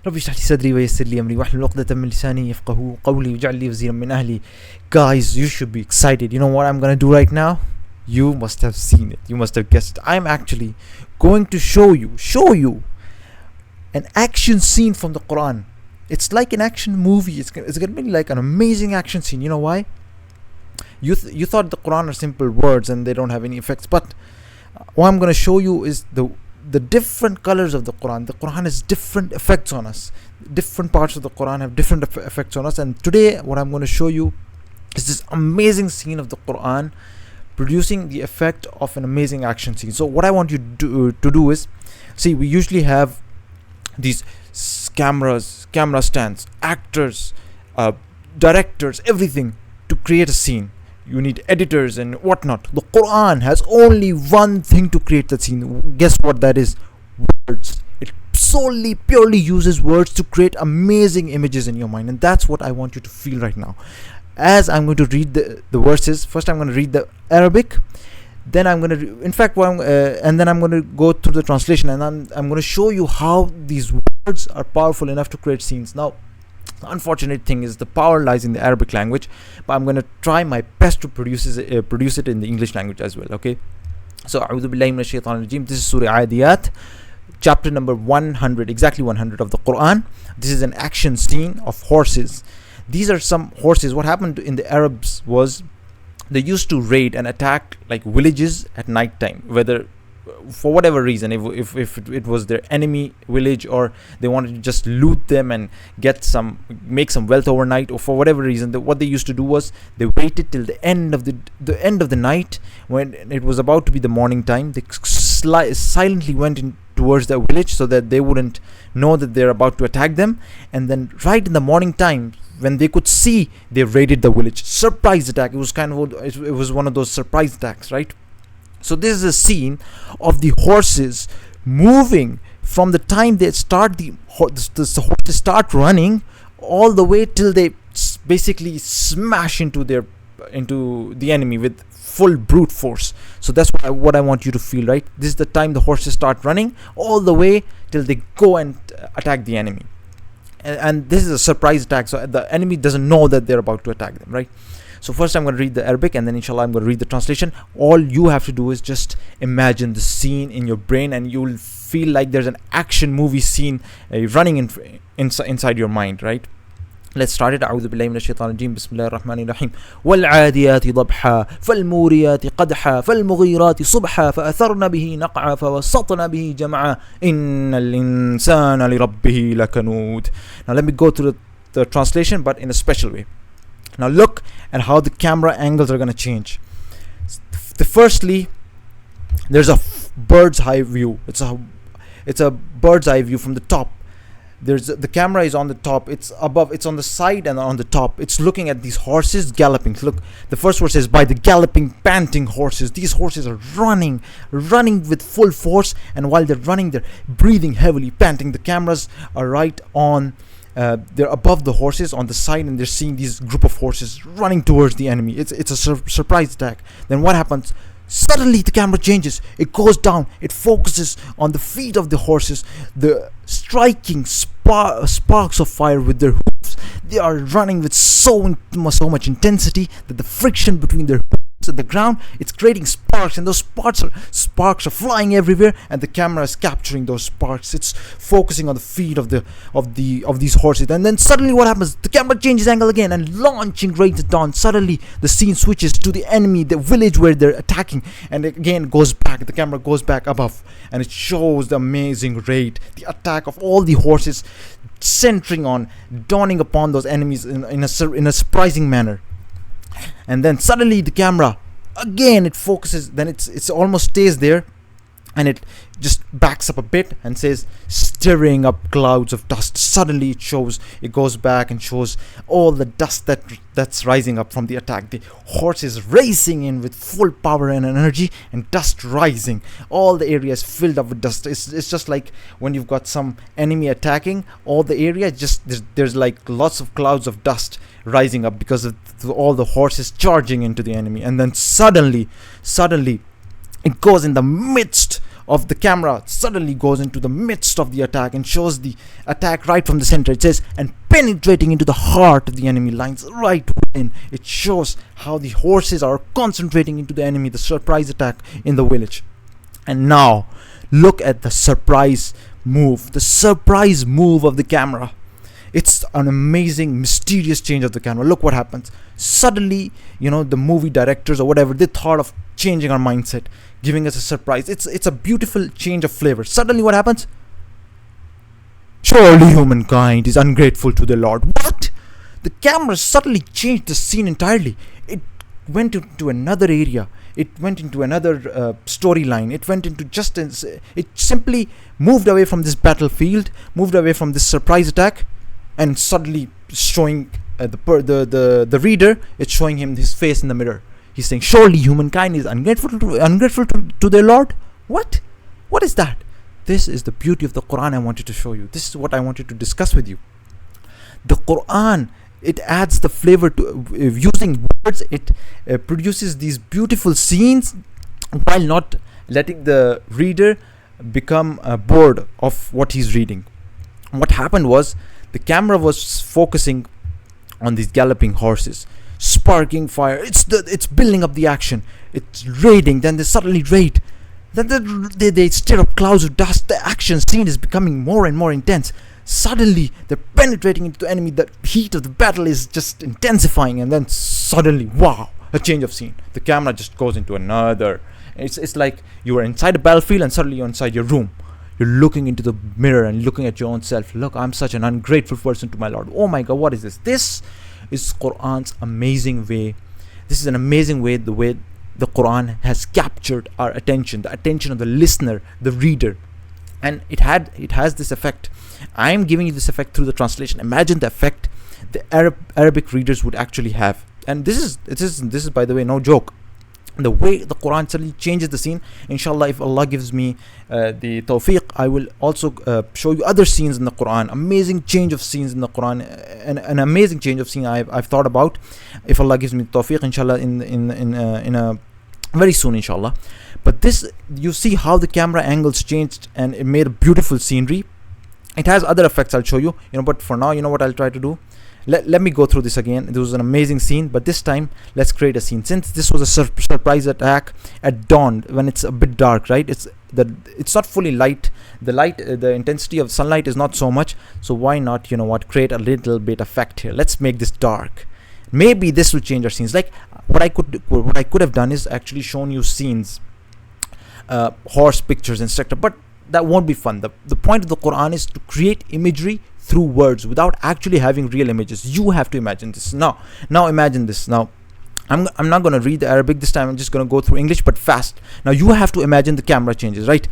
رب اشرح لي صدري ويسر لي أمري واحلل عقدة من لساني يفقهوا قولي واجعل لي وزيرا من أهلي. Guys, you should be excited. You know what I'm gonna do right now? You must have seen it. You must have guessed it. I'm actually going to show you an action scene from the Qur'an. It's like an action movie. It's gonna be like an amazing action scene. You know why? You thought the Qur'an are simple words and they don't have any effects, but what I'm gonna show you is the different colors of the Qur'an. The Qur'an has different effects on us. Different parts of the Qur'an have different effects on us. And today, what I'm going to show you is this amazing scene of the Qur'an producing the effect of an amazing action scene. So what I want you to do is, see, we usually have these camera stands, actors, directors, everything to create a scene. You need editors and whatnot. The Quran has only one thing to create that scene. Guess what that is? Words. It solely, purely uses words to create amazing images in your mind. And that's what I want you to feel right now. As I'm going to read the verses, first I'm going to read the Arabic. Then I'm going to, and then I'm going to go through the translation. And I'm going to show you how these words are powerful enough to create scenes. Now, the unfortunate thing is the power lies in the Arabic language, but I'm going to try my best to produce it in the English language as well. Okay, so A'udhu Billahi Minash Shaitanir Rajeem. This is Surah Adiyat, chapter number 100, exactly 100 of the Quran. This is an action scene of horses. These are some horses. What happened in the Arabs was they used to raid and attack like villages at night time, whether for whatever reason, if it was their enemy village, or they wanted to just loot them and make some wealth overnight, or for whatever reason, what they used to do was they waited till the end of the night, when it was about to be the morning time. They silently went in towards the village so that they wouldn't know that they're about to attack them, and then right in the morning time, when they could see, they raided the village. Surprise attack. It was one of those surprise attacks, right? So this is a scene of the horses moving from the time they start the horses start running all the way till they basically smash into the enemy with full brute force. So that's what I want you to feel, right? This is the time the horses start running all the way till they go and attack the enemy. And this is a surprise attack, so the enemy doesn't know that they're about to attack them, right? So first I'm going to read the Arabic, and then inshallah I'm going to read the translation. All you have to do is just imagine the scene in your brain, and you'll feel like there's an action movie scene running inside your mind, right? Let's start it. أعوذ بالله من الشيطان الرجيم. بسم الله الرحمن الرحيم. والعاديات ضبحا فالموريات قدحا فالمغيرات صبحا فأثرن به نقعا فوسطن به جمعا إن الإنسان لربه لكنود. Now let me go through the translation, but in a special way. Now look at how the camera angles are going to change. Firstly, there's a bird's eye view. It's a bird's eye view from the top. The camera is on the top. It's above. It's on the side and on the top. It's looking at these horses galloping. Look, the first verse says, by the galloping, panting horses. These horses are running with full force, and while they're running, they're breathing heavily, panting. The cameras are right on. They're above the horses on the side, and they're seeing these group of horses running towards the enemy. It's a surprise attack. Then what happens? Suddenly the camera changes. It goes down. It focuses on the feet of the horses. The striking sparks of fire with their hooves. They are running with so much intensity that the friction between their hooves and the ground, it's creating sparks, and those sparks are flying everywhere, and the camera is capturing those sparks. It's focusing on the feet of these horses. And then suddenly what happens? The camera changes angle again, and launching right at dawn. Suddenly the scene switches to the enemy, the village where they're attacking, and again goes back. The camera goes back above, and it shows the amazing raid, the attack of all the horses, centering on dawning upon those enemies in a surprising manner. And then suddenly the camera again, it focuses, then it's almost stays there, and it just backs up a bit and says, stirring up clouds of dust. Suddenly it goes back and shows all the dust that's rising up from the attack. The horse is racing in with full power and energy, and dust rising. All the area is filled up with dust. It's just like when you've got some enemy attacking, all the area just there's like lots of clouds of dust rising up because of all the horses charging into the enemy. And then suddenly it goes in the midst of the camera suddenly goes into the midst of the attack and shows the attack right from the center. It says, and penetrating into the heart of the enemy lines right within. It shows how the horses are concentrating into the enemy, the surprise attack in the village. And now look at the surprise move of the camera. It's an amazing, mysterious change of the camera. Look what happens. Suddenly, the movie directors or whatever, they thought of changing our mindset, giving us a surprise. It's a beautiful change of flavor. Suddenly what happens? Surely humankind is ungrateful to the Lord. What? The camera suddenly changed the scene entirely. It went into another area. It went into another storyline. It went into it simply moved away from this battlefield, moved away from this surprise attack, and suddenly showing the reader, it's showing him his face in the mirror. He's saying, surely humankind is ungrateful to their Lord. What is that? This is the beauty of the Quran I wanted to show you. This is what I wanted to discuss with you. The Quran, it adds the flavor to using words. It produces these beautiful scenes while not letting the reader become bored of what he's reading. What happened was, the camera was focusing on these galloping horses, sparking fire. It's building up the action. It's raiding. Then they suddenly raid. Then they stir up clouds of dust. The action scene is becoming more and more intense. Suddenly they're penetrating into the enemy. The heat of the battle is just intensifying. And then suddenly, wow, a change of scene. The camera just goes into another. It's like you are inside a battlefield and suddenly you're inside your room. You're looking into the mirror and looking at your own self. Look, I'm such an ungrateful person to my Lord. Oh my God, what is this? This is Qur'an's amazing way. This is an amazing way, the way the Qur'an has captured our attention, the attention of the listener, the reader. And it has this effect. I'm giving you this effect through the translation. Imagine the effect the Arabic readers would actually have. And this is by the way, no joke. The way the Quran suddenly changes the scene. Inshallah, if Allah gives me the tawfiq, I will also show you other scenes in the Quran. Amazing change of scenes in the Quran, an amazing change of scene I've thought about. If Allah gives me tawfiq, inshallah, in a very soon, inshallah. But this, you see how the camera angles changed and it made a beautiful scenery. It has other effects I'll show you, but for now, what I'll try to do. Let me go through this again. This was an amazing scene, but this time let's create a scene. Since this was a surprise attack at dawn, when it's a bit dark, right? It's not fully light. The intensity of sunlight is not so much. So why not, create a little bit effect here? Let's make this dark. Maybe this will change our scenes. Like what I could have done is actually shown you scenes, horse pictures, etc. But that won't be fun. The point of the Quran is to create imagery through words without actually having real images. You have to imagine this. Now imagine this. Now I'm not going to read the Arabic this time. I'm just going to go through English, but fast. Now you have to imagine the camera changes, right?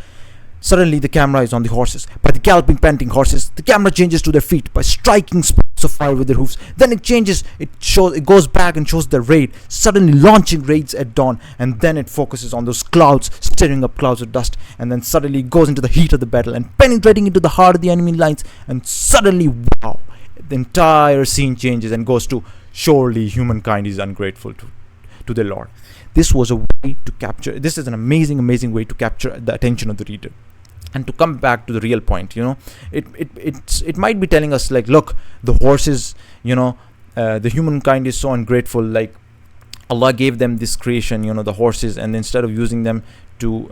Suddenly the camera is on the horses. By the galloping, panting horses, the camera changes to their feet by striking sparks of fire with their hoofs. Then it changes. It goes back and shows the raid, suddenly launching raids at dawn. And then it focuses on those clouds, stirring up clouds of dust. And then suddenly it goes into the heat of the battle and penetrating into the heart of the enemy lines. And suddenly, wow, the entire scene changes and goes to, surely humankind is ungrateful to their Lord. This was a way to capture. This is an amazing way to capture the attention of the reader. And to come back to the real point, it might be telling us, like, look, the horses, the humankind is so ungrateful. Like, Allah gave them this creation, the horses, and instead of using them to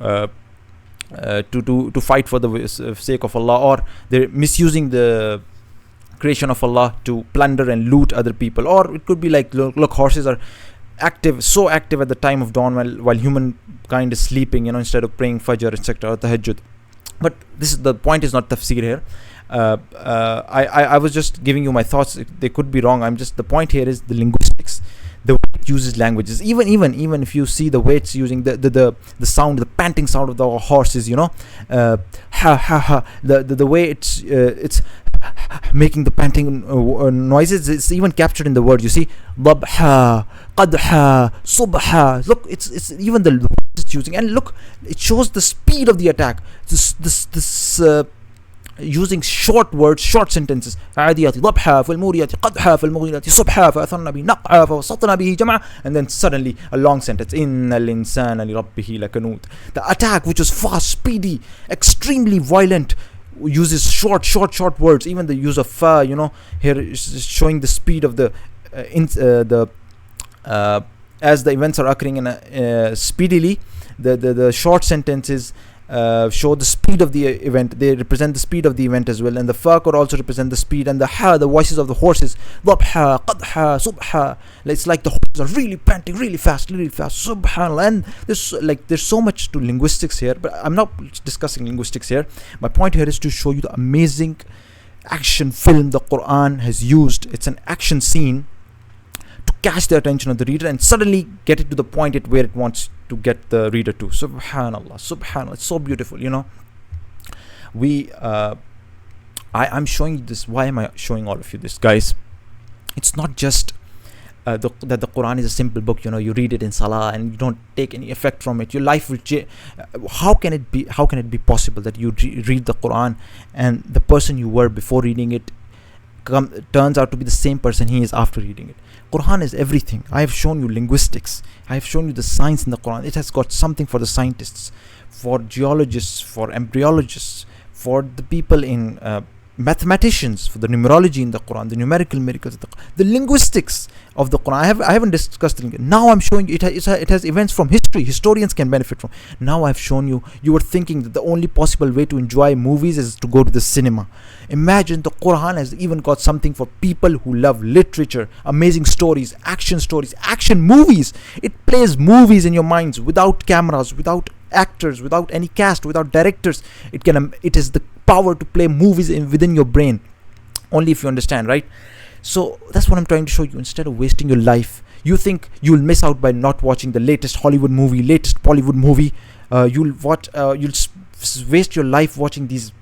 fight for the sake of Allah, or they're misusing the creation of Allah to plunder and loot other people. Or it could be like, look, horses are so active at the time of dawn while humankind is sleeping, instead of praying Fajr, etc., or Tahajjud. But the point is not tafsir here. I was just giving you my thoughts. They could be wrong. The point here is the linguistics, the way it uses languages. Even if you see the way it's using the sound, the panting sound of the horses, ha ha, the way it's making the panting noises. It's even captured in the word. You see, dabha, qadha, subha. Look, it's even the words it's using, and look, it shows the speed of the attack. This using short words, short sentences. عاديات ضبحا فالموريات قدحا فالمغيرات صبحا فأثرن به نقعا فوسطن به جمعا, and then suddenly a long sentence. إن الإنسان لربه لكنود. The attack, which was fast, speedy, extremely violent, uses short words. Even the use of fa, here is showing the speed of the as the events are occurring in speedily. The short sentences show the speed of the event. They represent the speed of the event as well. And the fa could also represent the speed. And the ha, the voices of the horses. Dhabha, qadha, subha. It's like the horses are really panting, really fast. Subhanallah. And there's so much to linguistics here, but I'm not discussing linguistics here. My point here is to show you the amazing action film the Qur'an has used. It's an action scene to catch the attention of the reader and suddenly get it to the point where it wants to get the reader to. Subhanallah, it's so beautiful. I'm showing you this. Why am I showing all of you this, guys? It's not just that the Quran is a simple book. You read it in Salah and you don't take any effect from it. Your life will change. How can it be possible that you read the Quran and the person you were before reading it turns out to be the same person he is after reading it? Quran is everything. I have shown you linguistics. I have shown you the science in the Quran. It has got something for the scientists, for geologists, for embryologists, for the people in mathematicians, for the numerology in the Quran, the numerical miracles, the linguistics of the Quran. I haven't discussed it. Now I'm showing you it has events from history. Historians can benefit from. Now I've shown you. You were thinking that the only possible way to enjoy movies is to go to the cinema. Imagine the Quran has even got something for people who love literature, amazing stories, action movies. It plays movies in your minds without cameras, without actors, without any cast, without directors. It has the power to play movies within your brain, only if you understand, right? So that's what I'm trying to show you. Instead of wasting your life, you think you'll miss out by not watching the latest Hollywood movie, latest Bollywood movie. You'll waste your life watching these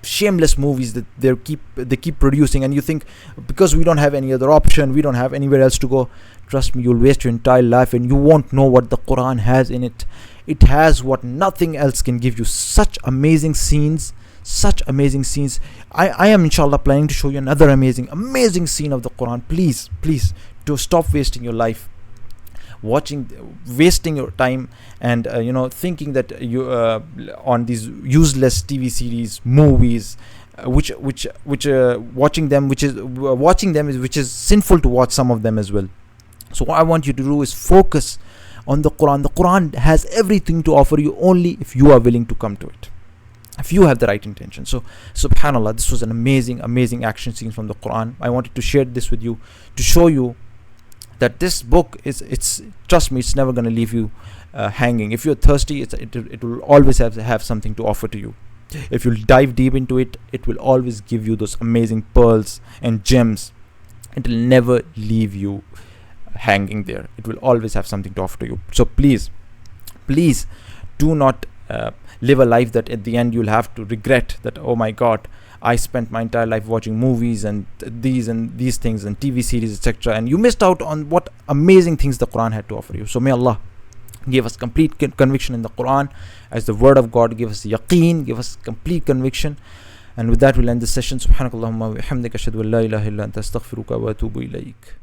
shameless movies that they keep producing, and you think because we don't have any other option, we don't have anywhere else to go. Trust me, you'll waste your entire life and you won't know what the Quran has in it. It has what nothing else can give you. Such amazing scenes. I am inshallah planning to show you another amazing scene of the Quran. Please to stop wasting your life wasting your time and thinking that you on these useless TV series, movies, which watching them is sinful to watch some of them as well. So what I want you to do is focus on the Quran. The Quran has everything to offer you only if you are willing to come to it, if you have the right intention. So subhanallah, this was an amazing action scene from the Quran. I wanted to share this with you to show you that this book it's trust me, it's never going to leave you hanging. If you're thirsty, it will always have something to offer to you. If you dive deep into it, it will always give you those amazing pearls and gems. It will never leave you hanging there. It will always have something to offer to you. So please do not live a life that at the end you'll have to regret that, oh my God, I spent my entire life watching movies and these things and TV series, etc., and you missed out on what amazing things the Quran had to offer you. So may Allah give us complete conviction in the Quran as the word of God. Give us yaqeen, give us complete conviction. And with that we'll end this session. Subhanakallahumma wa bihamdika ashhadu an la ilaha illa anta astaghfiruka wa atubu ilayk.